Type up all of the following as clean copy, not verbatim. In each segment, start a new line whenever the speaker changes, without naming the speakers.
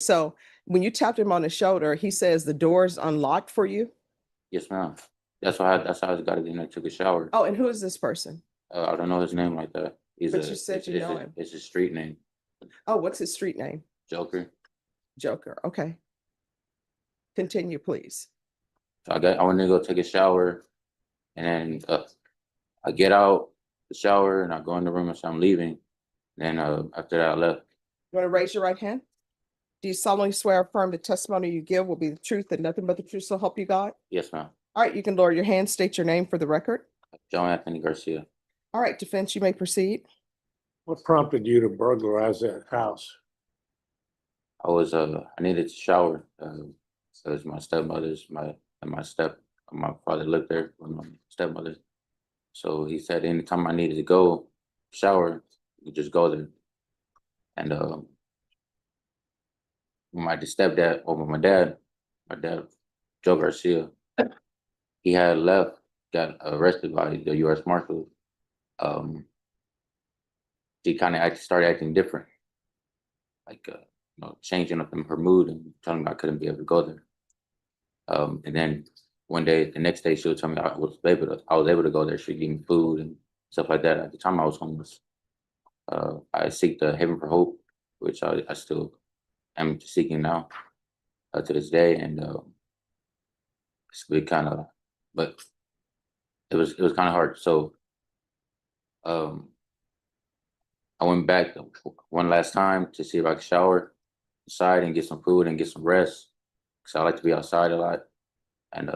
So when you tapped him on the shoulder, he says the door's unlocked for you?
Yes, ma'am. That's why I got in there, took a shower.
Oh, and who is this person?
I don't know his name like that.
But you said you know him.
It's his street name,
Oh, what's his street name?
Joker.
Joker. Okay. Continue, please.
So I went to go take a shower, and then I get out the shower and I go in the room and so I'm leaving. Then after that I left.
You want to raise your right hand? Do you solemnly swear or affirm the testimony you give will be the truth and nothing but the truth, so help you God?
Yes, ma'am.
All right, you can lower your hand, state your name for the record.
John Anthony Garcia.
All right, defense, you may proceed.
What prompted you to burglarize that house?
I needed to shower. So it's my stepmother's, my father lived there with my stepmother. So he said anytime I needed to go shower, you just go there. And my stepdad, or my dad, Joe Garcia, he had left, got arrested by the U.S. Marshals. She kind of started acting different, like changing up her mood and telling me I couldn't be able to go there. And then the next day, she would tell me I was able to go there. She'd give me food and stuff like that. At the time, I was homeless. I seek the Haven for Hope, which I still am seeking now to this day, and it's been kind of, but it was kind of hard. So I went back one last time to see if I could shower inside and get some food and get some rest, because I like to be outside a lot. And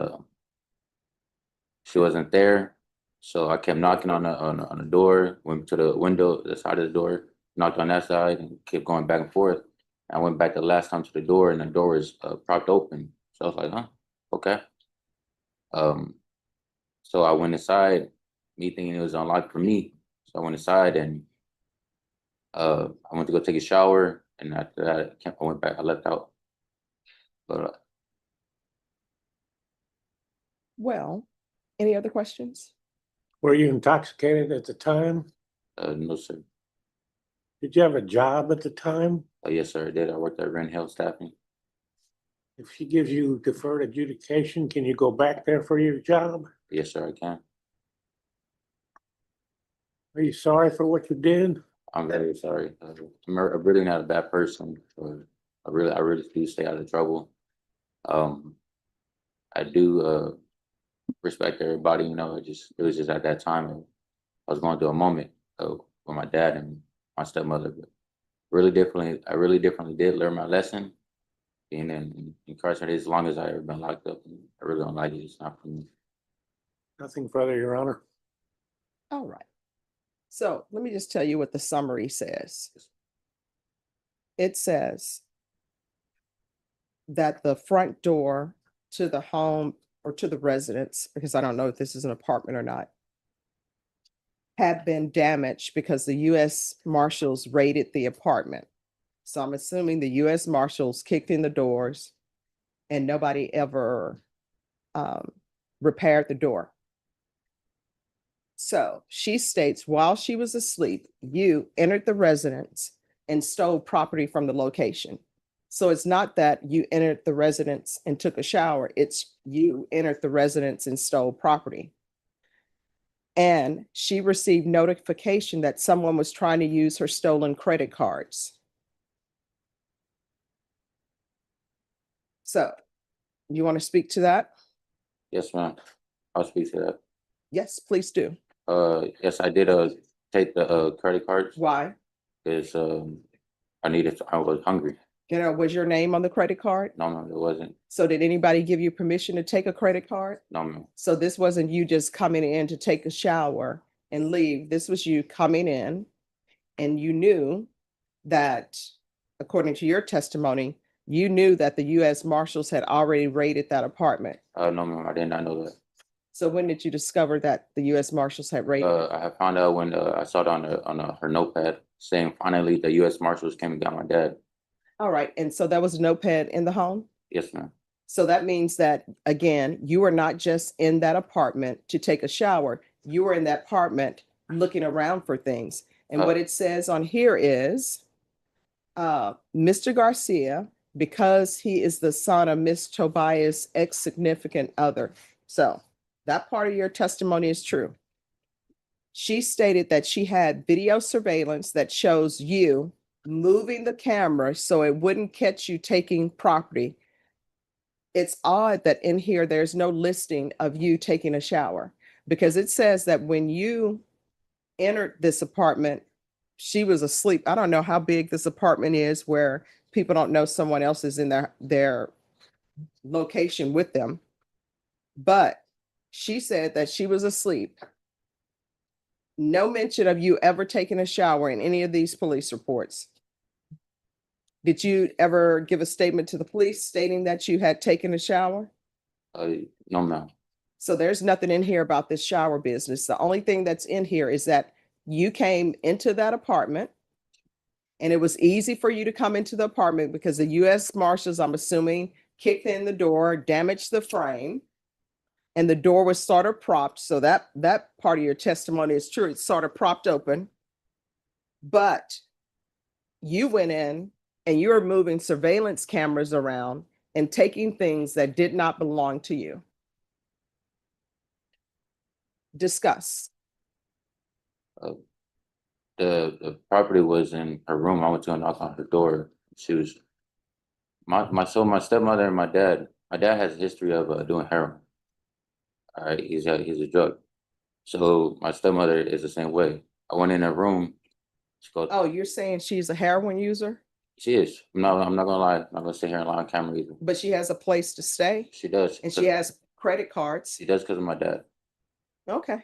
she wasn't there, so I kept knocking on the door. Went to the window, the side of the door, knocked on that side, and kept going back and forth. I went back the last time to the door, and the door was propped open. So I was like, "Huh, okay." So I went inside, me thinking it was unlocked for me. So I went inside and I went to go take a shower, and after that, I went back. I left out. But
Well, any other questions?
Were you intoxicated at the time?
no, sir.
Did you have a job at the time?
Yes, sir, I did. I worked at Rent Health Staffing.
If she gives you deferred adjudication, can you go back there for your job?
Yes, sir, I can.
Are you sorry for what you did?
I'm very sorry. I'm really not a bad person. I really do stay out of trouble. I do respect everybody. It was just at that time I was going through a moment with my dad and my stepmother. But I really differently did learn my lesson. Being incarcerated as long as I ever been locked up, and I really don't like it. It's not for me.
Nothing further, Your Honor.
All right. So let me just tell you what the summary says. It says that the front door to the home or to the residence, because I don't know if this is an apartment or not, had been damaged because the U.S. Marshals raided the apartment. So I'm assuming the U.S. Marshals kicked in the doors and nobody ever repaired the door. So she states, while she was asleep, you entered the residence and stole property from the location. So it's not that you entered the residence and took a shower, it's you entered the residence and stole property. And she received notification that someone was trying to use her stolen credit cards. So you want to speak to that?
Yes, ma'am. I'll speak to that.
Yes, please do.
Yes, I did take the credit cards
Why?
because I was hungry.
Was your name on the credit card?
No, ma'am, it wasn't.
So did anybody give you permission to take a credit card?
No, ma'am.
So this wasn't you just coming in to take a shower and leave. This was you coming in, and you knew that, according to your testimony, you knew that the U.S. Marshals had already raided that apartment.
No, ma'am, I did not know that.
So when did you discover that the U.S. Marshals had raided?
I had found out when I saw it on her notepad saying finally the U.S. Marshals came and got my dad.
All right. And so that was a notepad in the home?
Yes, ma'am.
So that means that, again, you were not just in that apartment to take a shower. You were in that apartment looking around for things. And what it says on here is, Mr. Garcia because he is the son of Miss Tobias' ex-significant other. So that part of your testimony is true. She stated that she had video surveillance that shows you moving the camera so it wouldn't catch you taking property. It's odd that in here, there's no listing of you taking a shower, because it says that when you entered this apartment, she was asleep. I don't know how big this apartment is where people don't know someone else is in their location with them. But she said that she was asleep. No mention of you ever taking a shower in any of these police reports. Did you ever give a statement to the police stating that you had taken a shower?
No, ma'am.
So there's nothing in here about this shower business. The only thing that's in here is that you came into that apartment and it was easy for you to come into the apartment because the US Marshals, I'm assuming, kicked in the door, damaged the frame, and the door was sort of propped. So that part of your testimony is true. It's sort of propped open. But you went in and you were moving surveillance cameras around and taking things that did not belong to you. Discuss.
The property was in her room. I went to go knock on her door. She was my stepmother and my dad. My dad has a history of doing heroin. All right, he's a drug. So my stepmother is the same way. I went in her room. She goes,
Oh, you're saying she's a heroin user,
she is. I'm not gonna lie. I'm not gonna sit here and lie on camera either.
but she has a place to stay
She does.
and she has credit cards.
She does because of my dad.
Okay.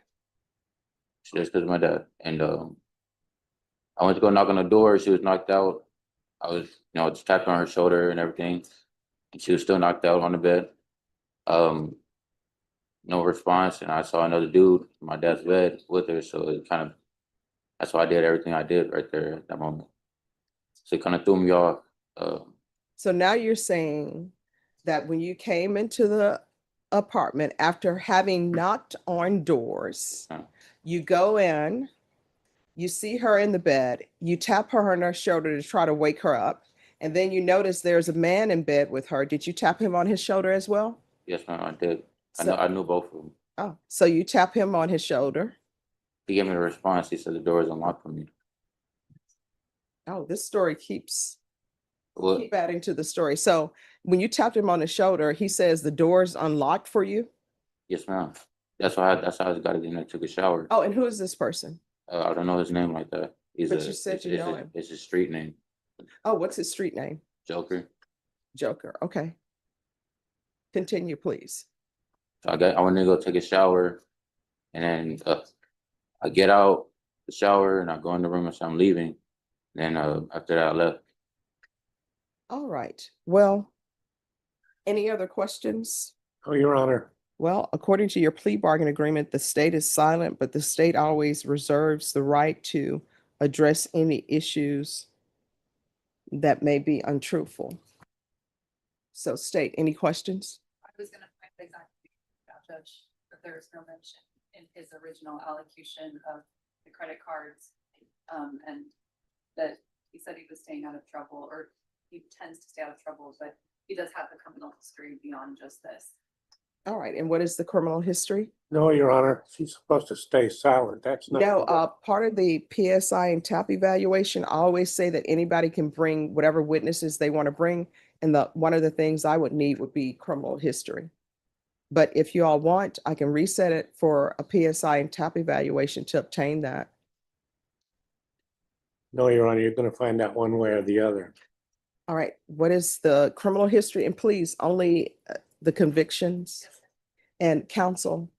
She does because of my dad. And I went to go knock on the door. She was knocked out. I was, just tapped on her shoulder and everything. And she was still knocked out on the bed. No response. And I saw another dude in my dad's bed with her. So it kind of, that's why I did everything I did right there at that moment. So it kind of threw me off.
So now you're saying that when you came into the apartment after having knocked on doors, you go in, you see her in the bed, you tap her on her shoulder to try to wake her up, and then you notice there's a man in bed with her. Did you tap him on his shoulder as well?
Yes, ma'am, I did.
So-
I knew both of them.
Oh, so you tap him on his shoulder.
He gave me a response. He said the door is unlocked for me.
Oh, this story keeps
Well,
keep adding to the story. So when you tapped him on the shoulder, he says the door's unlocked for you.
yes, ma'am. That's how I got in there and took a shower.
Oh, and who is this person?
I don't know his name like that.
But you said you know him.
It's his street name,
Oh, what's his street name?
Joker.
Joker. Okay. Continue, please.
So I went to go take a shower, and then I get out the shower and I go in the room and say I'm leaving. Then after that I left.
All right. Well, any other questions?
Oh, Your Honor,
Well, according to your plea bargain agreement, the state is silent, but the state always reserves the right to address any issues that may be untruthful. So state, any questions?
I was gonna find exactly about Judge, but there is no mention in his original allocution of the credit cards. And that he said he was staying out of trouble, or he tends to stay out of trouble, but he does have the criminal history beyond just this.
All right. And what is the criminal history?
no, Your Honor, she's supposed to stay silent. That's not.
No, part of the PSI and TAP evaluation, I always say that anybody can bring whatever witnesses they want to bring. And one of the things I would need would be criminal history. But if you all want, I can reset it for a PSI and TAP evaluation to obtain that.
No, Your Honor, you're gonna find out one way or the other.
All right. What is the criminal history? And please, only the convictions. And counsel,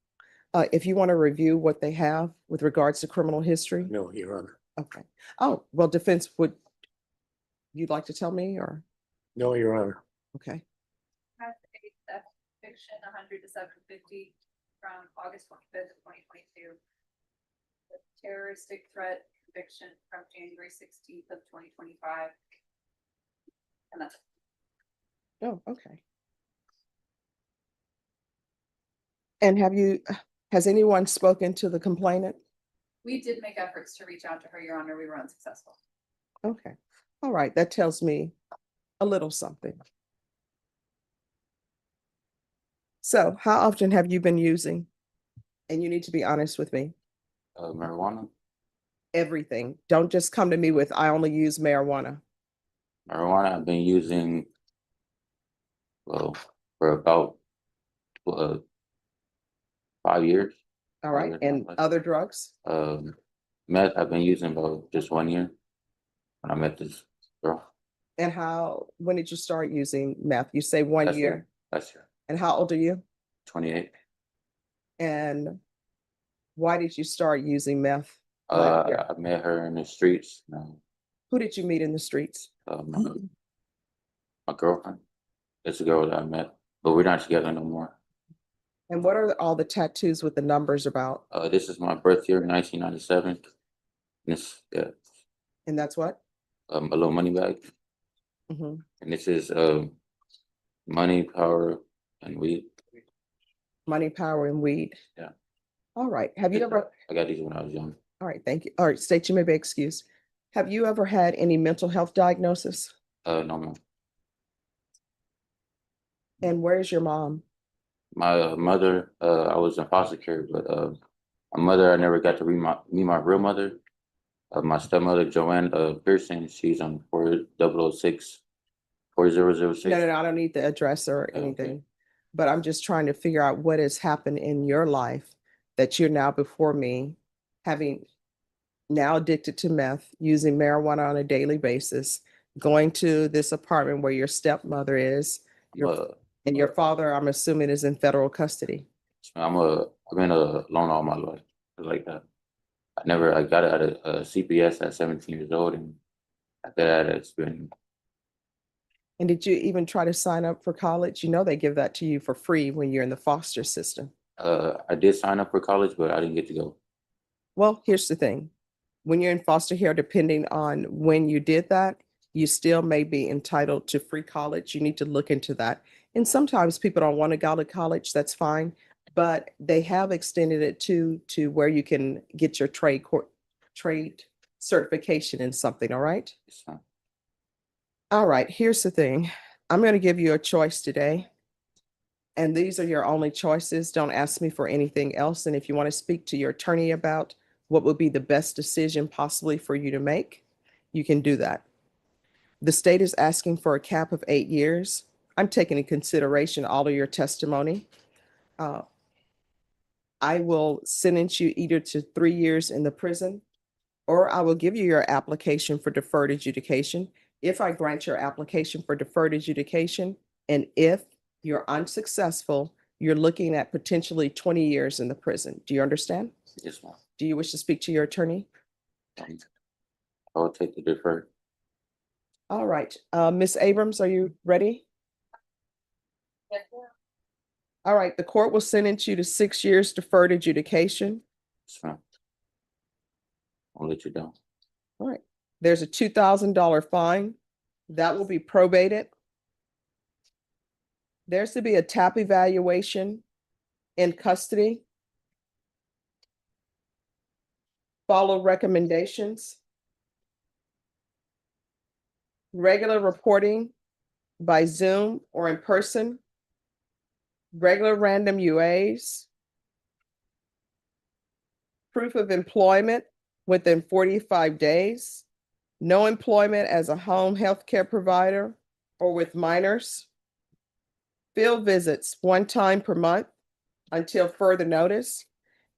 if you want to review what they have with regards to criminal history.
No, Your Honor.
Okay. Oh, well, defense, would you'd like to tell me or?
No, Your Honor.
Okay.
Has a theft conviction 100 to 750 from August 25th of 2022. The terroristic threat conviction from January 16th of 2025. And that's it.
Oh, okay. And has anyone spoken to the complainant?
We did make efforts to reach out to her, Your Honor. We were unsuccessful.
Okay. All right. That tells me A little something. So how often have you been using? And you need to be honest with me.
Marijuana.
Everything. Don't just come to me with, I only use marijuana.
Marijuana I've been using, well, for about uh, 5 years.
All right. And other drugs?
Meth I've been using about just 1 year when I met this girl.
And when did you start using meth? You say 1 year.
Last year,
And how old are you?
28.
And why did you start using meth? last year?
I met her in the streets.
Who did you meet in the streets?
My girlfriend. It's a girl that I met, but we're not together no more.
And what are all the tattoos with the numbers about?
This is my birth year, 1997. This, yeah,
And that's what?
a little money bag,
Mhm.
and this is money, power, and weed.
Money, power, and weed.
Yeah.
All right. Have you ever?
I got these when I was young.
All right. Thank you. All right. State you may be excused. Have you ever had any mental health diagnosis?
No more.
And where's your mom?
My mother, I was in foster care, but my mother, I never got to meet my real mother. My stepmother, Joanne Pearson, she's on 4006, 4006.
No. I don't need the address or
Okay.
anything. But I'm just trying to figure out what has happened in your life that you're now before me, having now addicted to meth, using marijuana on a daily basis, going to this apartment where your stepmother is, and your father, I'm assuming, is in federal custody.
I've been alone all my life, like that. I got out of CPS at 17 years old, and after that, it's been.
And did you even try to sign up for college? You know, they give that to you for free when you're in the foster system.
I did sign up for college, but I didn't get to go.
Well, here's the thing. When you're in foster care, depending on when you did that, you still may be entitled to free college. You need to look into that. And sometimes people don't want to go to college, that's fine. But they have extended it to where you can get your trade certification in something, all right?
It's fine.
All right, here's the thing. I'm going to give you a choice today. And these are your only choices. Don't ask me for anything else. And if you want to speak to your attorney about what would be the best decision possibly for you to make, you can do that. The state is asking for a cap of 8 years. I'm taking in consideration all of your testimony. I will sentence you either to 3 years in the prison, or I will give you your application for deferred adjudication. If I grant your application for deferred adjudication, and if you're unsuccessful, you're looking at potentially 20 years in the prison. Do you understand?
Yes, ma'am.
Do you wish to speak to your attorney?
I will take the deferred.
All right. Ms. Abrams, are you ready?
Yes, ma'am.
All right. The court will sentence you to 6 years deferred adjudication.
Yes, ma'am. I'll let you down.
All right. There's a $2,000 fine. That will be probated. There's to be a TAP evaluation in custody. Follow recommendations. Regular reporting by Zoom or in person. Regular random UAs. Proof of employment within 45 days. No employment as a home health care provider or with minors. Field visits 1 time per month until further notice.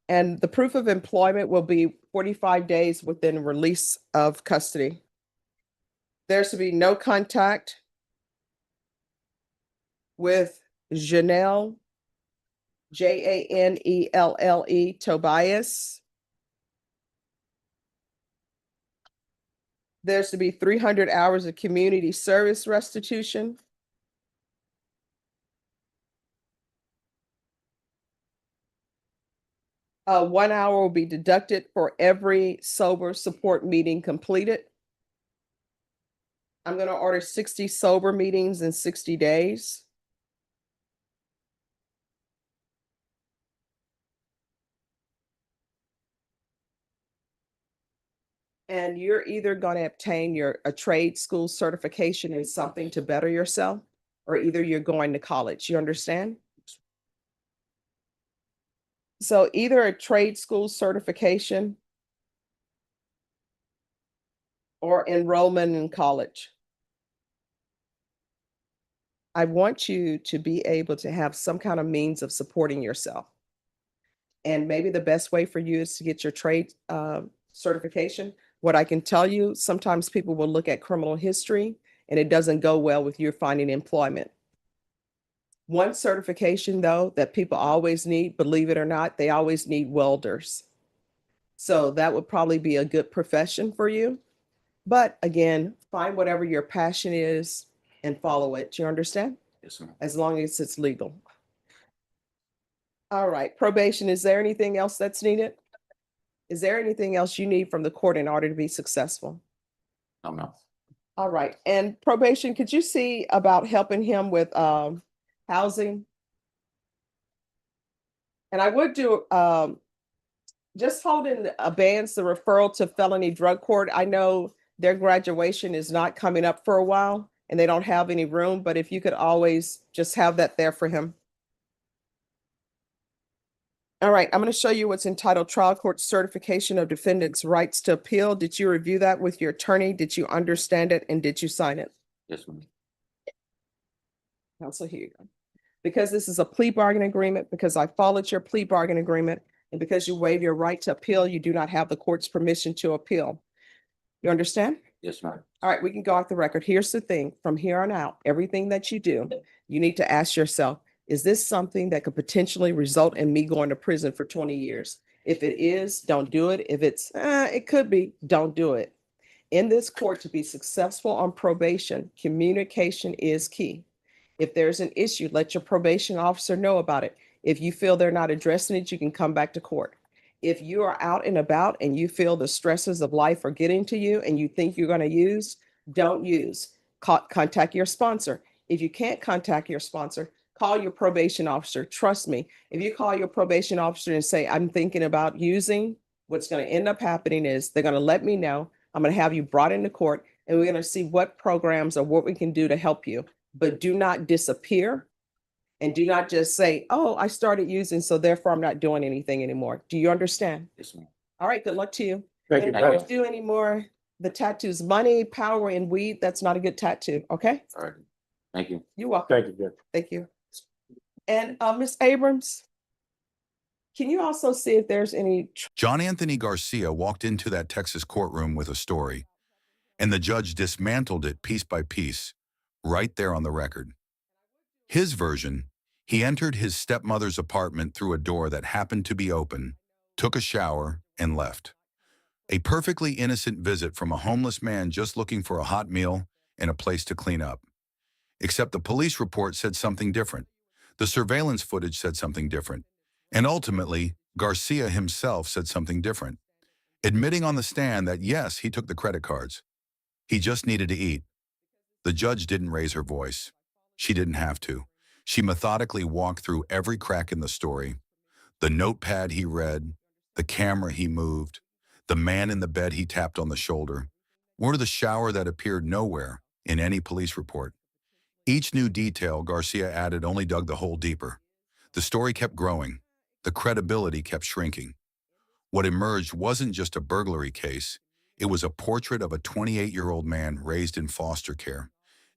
And the proof of employment will be 45 days within release of custody. There's to be no contact with Janelle, Janelle Tobias. There's to be 300 hours of community service restitution. One hour will be deducted for every sober support meeting completed. I'm going to order 60 sober meetings in 60 days. And you're either going to obtain a trade school certification in something to better yourself, or either you're going to college. You understand? So either a trade school certification or enrollment in college. I want you to be able to have some kind of means of supporting yourself. And maybe the best way for you is to get your trade certification. What I can tell you, sometimes people will look at criminal history and it doesn't go well with you finding employment. One certification, though, that people always need, believe it or not, they always need welders. So that would probably be a good profession for you. But again, find whatever your passion is and follow it. You understand?
Yes, ma'am.
As long as it's legal. All right, probation, is there anything else that's needed? Is there anything else you need from the court in order to be successful?
No, ma'am.
All right, and probation, could you see about helping him with housing? And I would do just hold in abeyance the referral to felony drug court. I know their graduation is not coming up for a while and they don't have any room, but if you could always just have that there for him. All right, I'm going to show you what's entitled Trial Court Certification of Defendant's Rights to Appeal. Did you review that with your attorney? Did you understand it and did you sign it?
Yes, ma'am.
Counsel, here you go. Because this is a plea bargain agreement, because I followed your plea bargain agreement, and because you waive your right to appeal, you do not have the court's permission to appeal. You understand?
Yes, ma'am.
All right, we can go off the record. Here's the thing, from here on out, everything that you do, you need to ask yourself, is this something that could potentially result in me going to prison for 20 years? If it is, don't do it. If it's, it could be, don't do it. In this court, to be successful on probation, communication is key. If there's an issue, let your probation officer know about it. If you feel they're not addressing it, you can come back to court. If you are out and about and you feel the stresses of life are getting to you and you think you're going to use, don't use. Contact your sponsor. If you can't contact your sponsor, call your probation officer. Trust me, if you call your probation officer and say, I'm thinking about using, what's going to end up happening is they're going to let me know. I'm going to have you brought into court and we're going to see what programs or what we can do to help you. But do not disappear and do not just say, oh, I started using, so therefore I'm not doing anything anymore. Do you understand?
Yes, ma'am.
All right, good luck to you.
Thank
And
you.
don't do any more, the tattoos, money, power, and weed. That's not a good tattoo, okay?
All right. Thank you.
You're welcome.
Thank you, Judge.
Thank you. And Ms. Abrams, can you also see if there's any
John Anthony Garcia walked into that Texas courtroom with a story, and the judge dismantled it piece by piece, right there on the record. His version: he entered his stepmother's apartment through a door that happened to be open, took a shower, and left. A perfectly innocent visit from a homeless man just looking for a hot meal and a place to clean up. Except the police report said something different. The surveillance footage said something different. And ultimately, Garcia himself said something different, admitting on the stand that yes, he took the credit cards. He just needed to eat. The judge didn't raise her voice. She didn't have to. She methodically walked through every crack in the story: the notepad he read, the camera he moved, the man in the bed he tapped on the shoulder, or the shower that appeared nowhere in any police report. Each new detail Garcia added only dug the hole deeper. The story kept growing. The credibility kept shrinking. What emerged wasn't just a burglary case. It was a portrait of a 28-year-old man raised in foster care,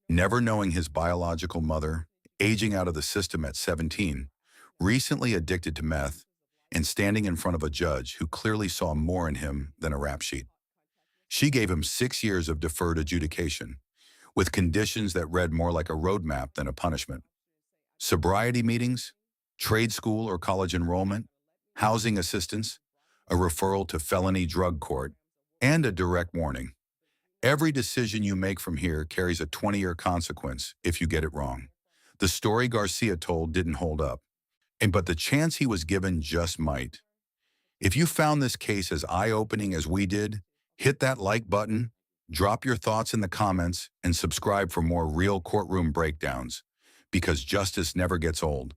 never knowing his biological mother, aging out of the system at 17, recently addicted to meth, and standing in front of a judge who clearly saw more in him than a rap sheet. She gave him 6 years of deferred adjudication, with conditions that read more like a roadmap than a punishment. Sobriety meetings, trade school or college enrollment, housing assistance, a referral to felony drug court, and a direct warning. Every decision you make from here carries a 20-year consequence if you get it wrong. The story Garcia told didn't hold up, but the chance he was given just might. If you found this case as eye-opening as we did, hit that like button, drop your thoughts in the comments, and subscribe for more real courtroom breakdowns, because justice never gets old.